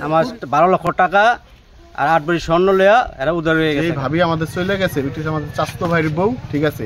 আমার 12 লক্ষ টাকা আর 8 ভরি স্বর্ণ লয়া এরা উধার হয়ে গেছে। এই ভাবি আমাদের চলে গেছে, এটা আমাদের চাচতো ভাইয়ের বউ, ঠিক আছে।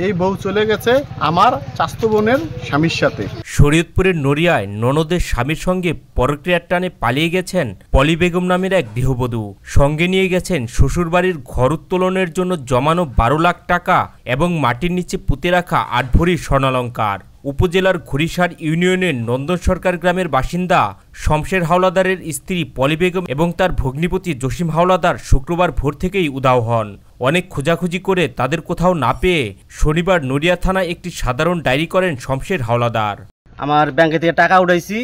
এই বউ চলে গেছে আমার চাচতো বোনের স্বামীর সাথে। শরীয়তপুরের নড়িয়ায় ননদের স্বামীর সঙ্গে পরক্রিয়ার টানে পালিয়ে গেছেন পলি বেগম নামের এক গৃহবধূ। সঙ্গে নিয়ে গেছেন শ্বশুরবাড়ির ঘর উত্তোলনের জন্য জমানো 12 লাখ টাকা এবং মাটির নিচে পুঁতে রাখা 8 ভরি স্বর্ণালংকার। উপজেলার ঘুরিসার ইউনিয়নের নন্দন সরকার গ্রামের বাসিন্দা শমশের হাওলাদারের স্ত্রী পলি বেগম এবং তার ভগ্নিপতি জসিম হাওলাদার শুক্রবার ভোর থেকেই উধাও হন। অনেক খোঁজাখুঁজি করে তাদের কোথাও না পেয়ে শনিবার নড়িয়া থানায় একটি সাধারণ ডায়েরি করেন শমশের হাওলাদার। আমার ব্যাংকে থেকে টাকা উঠাইছি,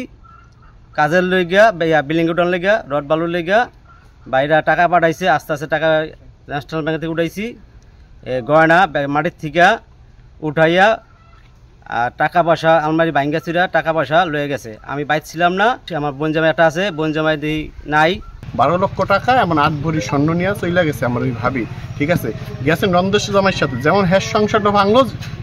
কাজের লইগা বিল্ডিং উঠান লইগা, রড বালুর লইগা, বাইরে টাকা পাঠাইছে, আস্তে আস্তে টাকা ন্যাশনাল ব্যাংক থেকে উঠাইছি, গয়না মাটির থেকে উঠাইয়া আর টাকা পয়সা আলমারি ভাঙ্গা ছিড়া টাকা পয়সা লয়ে গেছে। আমি বাইর ছিলাম না, আমার বোন জামাই একটা আছে, বোন জামাই দিই নাই। 12 লক্ষ টাকা এমন 8 ভরি স্বর্ণ নিয়ে চলে গেছে আমার ওই ভাবি, ঠিক আছে। গেছে নন্দের জামাইয়ের সাথে, যেমন হ্যাঁ সংসারটা ভাঙলো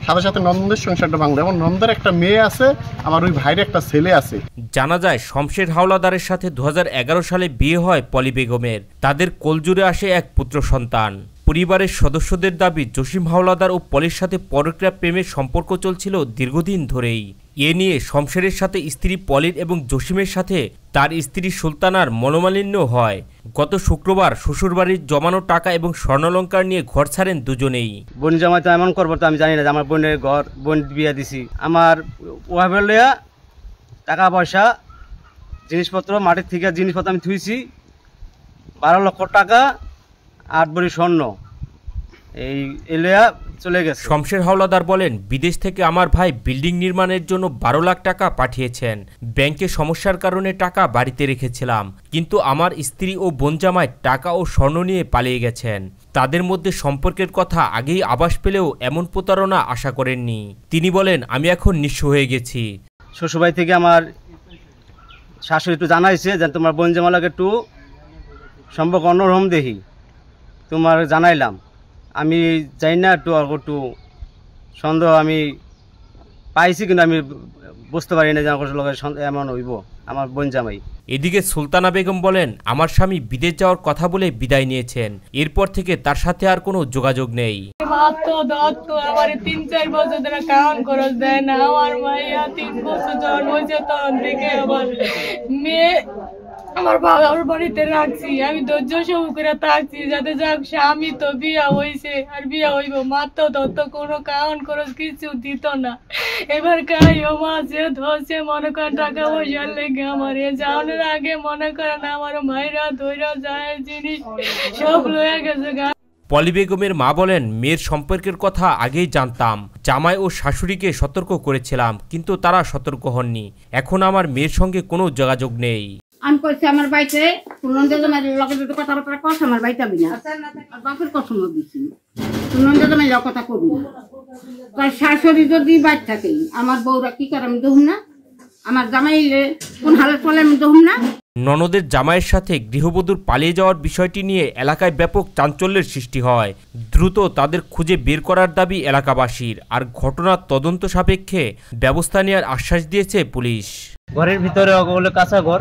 সাথে সাথে নন্দের সংসারটা ভাঙলো। এবং নন্দের একটা মেয়ে আছে, আমার ওই ভাইয়ের একটা ছেলে আছে। জানা যায় শমশের হাওলাদারের সাথে 2011 সালে বিয়ে হয় পলি বেগমের। তাদের কোলজুড়ে আসে এক পুত্র সন্তান। পরিবারের সদস্যদের দাবি জসিম হাওলাদার ও পলির সাথে পরক্রিয়া প্রেমের সম্পর্ক চলছিল দীর্ঘদিন ধরেই। এ নিয়ে শমশেরের সাথে স্ত্রী পলির এবং জসিমের সাথে তার স্ত্রী সুলতানার মনোমালিন্য হয়। গত শুক্রবার শ্বশুরবাড়ির জমানো টাকা এবং স্বর্ণালংকার নিয়ে ঘর ছাড়েন দুজনেই। বোন জামাই তো এমন করবো তো আমি জানি না, আমার বোনের ঘর, বোন বিয়া দিছি। আমার ওয়াইফের লইয়া টাকা পয়সা জিনিসপত্র মাটির থেকে জিনিসপত্র আমি থুইছি, 12 লক্ষ টাকা 8 ভরি স্বর্ণ এই এলিয়া চলে গেছে। শমশের হাওলাদার বলেন, বিদেশ থেকে আমার ভাই বিল্ডিং নির্মাণের জন্য 12 লাখ টাকা পাঠিয়েছেন। ব্যাংকে সমস্যার কারণে টাকা বাড়িতে রেখেছিলাম, কিন্তু আমার স্ত্রী ও বোন জামাই টাকা ও স্বর্ণ নিয়ে পালিয়ে গেছেন। তাদের মধ্যে সম্পর্কের কথা আগেই আভাস পেলেও এমন প্রতারণা আশা করেননি। তিনি বলেন, আমি এখন নিঃস্ব হয়ে গেছি। শ্বশুরবাড়ি থেকে আমার শাশুড়ি একটু জানাইছে যে তোমার বোন জামাইকে একটু সম্পর্ক অন্যরকম দেখি, তোমার জানাইলাম। আমি যাই না, একটু সন্দেহ আমি পাইছি, কিন্তু আমি বুঝতে পারি না যে এমন হইব আমার বোন জামাই। এদিকে সুলতানা বেগম বলেন, আমার স্বামী বিদেশ যাওয়ার কথা বলে বিদায় নিয়েছেন। এরপর থেকে তার সাথে আর কোনো যোগাযোগ নেই। আমার 3-4 বছর ধরে কাম খরচ দেয় না। আমার মাইয়া 3 বছর জন্ম হয়েছে, তখন থেকে আমার মেয়ে আমার বাবার বাড়িতে রাখছি। আমি ধৈর্য সহ করে থাকছি, যাতে যাক স্বামী তো বিয়া হয়েছে আর বিয়া হইব, মাত্র তত কোনো কারণ খরচ কিছু দিত না। এবার কাইও মাঝে ধরছে মনে করেন টাকা পয়সার লেগে আমার যাওয়ার আগে মনে করেন আমার মায়েরা ধৈর্য যায় জিনিস সব লয়ে গেছে। পলি বেগমের মা বলেন, মেয়ের সম্পর্কের কথা আগেই জানতাম, জামাই ও শাশুড়িকে সতর্ক করেছিলাম, কিন্তু তারা সতর্ক হননি। এখন আমার মেয়ের সঙ্গে কোনো যোগাযোগ নেই। আমি কইছি আমার বাড়িতে নন্দের জামাই লগে যদি কথাবার্তা কস আমার বাড়িতে আবি না, আর বাপের কসম দিছি নন্দের জামাই কথা করবি না। তার শাশুড়ি যদি বাড়ি থাকে আমার বউরা কি করে আমি দেখুন না, আমার জামাইলে কোন হালত পড়লে আমি দেখুন না। ননদের জামাইয়ের সাথে গৃহবধূর পালিয়ে যাওয়ার বিষয়টি নিয়ে এলাকায় ব্যাপক চাঞ্চল্যের সৃষ্টি হয়। দ্রুত তাদের খুঁজে বের করার দাবি এলাকাবাসীর, আর ঘটনার তদন্ত সাপেক্ষে ব্যবস্থা নেওয়ার আশ্বাস দিয়েছে পুলিশ। ঘরের ভিতরে ওগুলো কাঁচা ঘর,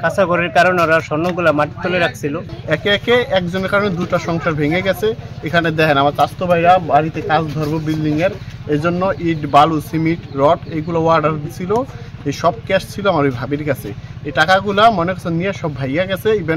কাঁচা ঘরের কারণে ওরা স্বর্ণগুলো মাটির তলে রাখছিল। একে একে একজনের কারণে 2টা সংসার ভেঙে গেছে। এখানে দেখেন আমার চাচতো ভাইরা বাড়িতে কাজ ধরবো বিল্ডিং এর, এই জন্য ইট বালু সিমেন্ট রড এগুলো অর্ডার দিছিল। এই সব ক্যাশ ছিল আমার ওই ভাবির কাছে। এই টাকাগুলা মনে করছে নিয়ে সব ভাইয়া গেছে। ইভেন